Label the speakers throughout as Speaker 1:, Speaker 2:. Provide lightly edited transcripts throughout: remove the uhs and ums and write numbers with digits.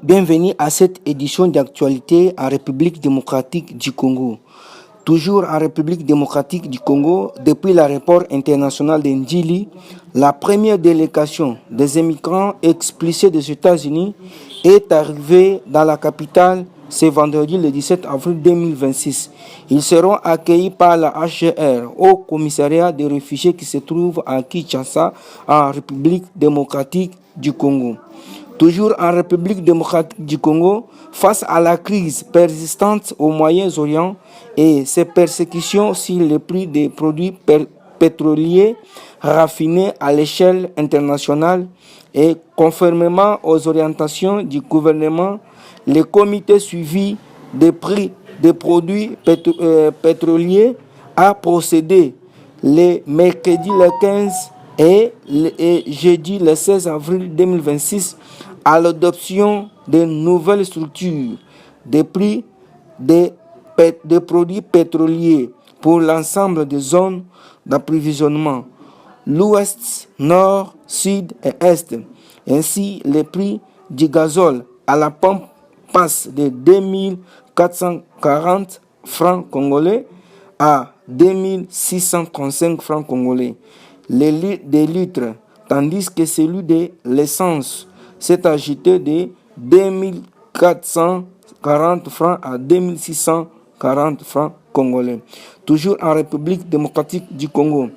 Speaker 1: bienvenue à cette édition d'actualité en République démocratique du Congo. Toujours en République démocratique du Congo, depuis l'aéroport international de Ndjili, la première délégation des immigrants expulsés des États-Unis est arrivée dans la capitale ce vendredi le 17 avril 2026. Ils seront accueillis par la HCR au commissariat des réfugiés qui se trouve à Kinshasa, en République démocratique du Congo. Toujours en République démocratique du Congo, face à la crise persistante au Moyen-Orient et ses persécutions sur les prix des produits pétroliers raffinés à l'échelle internationale et conformément aux orientations du gouvernement, le comité suivi des prix des produits pétroliers a procédé le mercredi le 15 et jeudi le 16 avril 2026 à l'adoption de nouvelles structures des prix des produits pétroliers pour l'ensemble des zones d'approvisionnement, l'ouest, nord, sud et est. Ainsi, les prix du gazole à la pompe passent de 2440 francs congolais à 2635 francs congolais des litres, tandis que celui de l'essence s'est agité de 2440 francs à 2640 francs congolais. Toujours en République démocratique du Congo,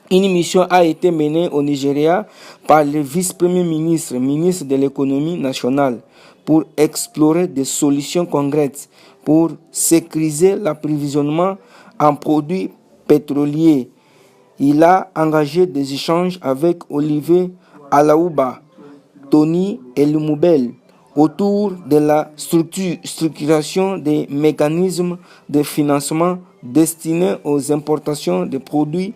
Speaker 1: une mission a été menée au Nigeria par le vice-premier ministre, ministre de l'économie nationale, pour explorer des solutions concrètes pour sécuriser l'approvisionnement en produits pétroliers. Il a engagé des échanges avec Olivier Alaouba, Tony Elmoubel autour de la structuration des mécanismes de financement destinés aux importations de produits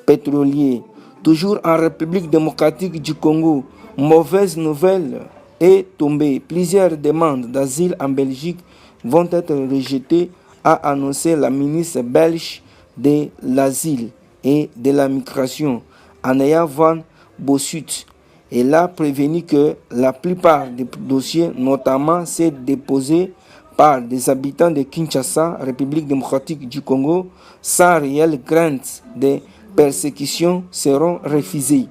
Speaker 1: pétroliers. Toujours en République démocratique du Congo, mauvaise nouvelle est tombée. Plusieurs demandes d'asile en Belgique vont être rejetées, a annoncé la ministre belge de l'Asile et de la Migration, Anaya van Bossut. Elle a prévenu que la plupart des dossiers, notamment ceux déposés par des habitants de Kinshasa, République démocratique du Congo, sans réelle crainte de persécution, seront refusés.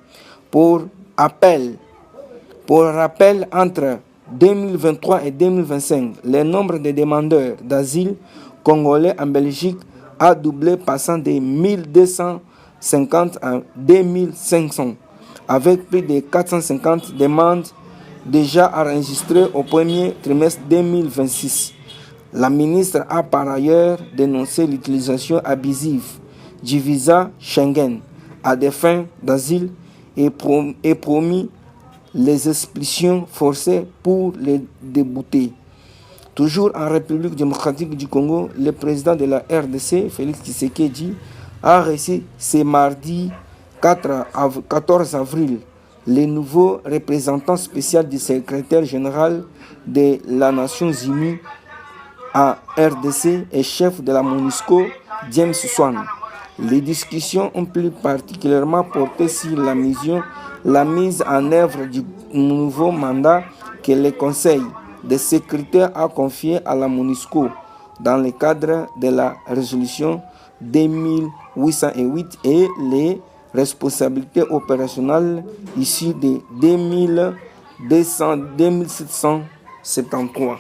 Speaker 1: Pour rappel, entre 2023 et 2025, le nombre de demandeurs d'asile congolais en Belgique a doublé, passant de 1250 à 2500, avec plus de 450 demandes déjà enregistrées au premier trimestre 2026. La ministre a par ailleurs dénoncé l'utilisation abusive du visa Schengen à des fins d'asile et promis les expulsions forcées pour les débouter. Toujours en République démocratique du Congo, le président de la RDC, Félix Tshisekedi, a reçu ce mardi 14 avril le nouveau représentant spécial du secrétaire général de la Nations Unies à RDC et chef de la MONUSCO, James Swan. Les discussions ont plus particulièrement porté sur la mise en œuvre du nouveau mandat que le Conseil de sécurité a confié à la MONUSCO dans le cadre de la résolution 2808 et les responsabilités opérationnelles issues de 2773.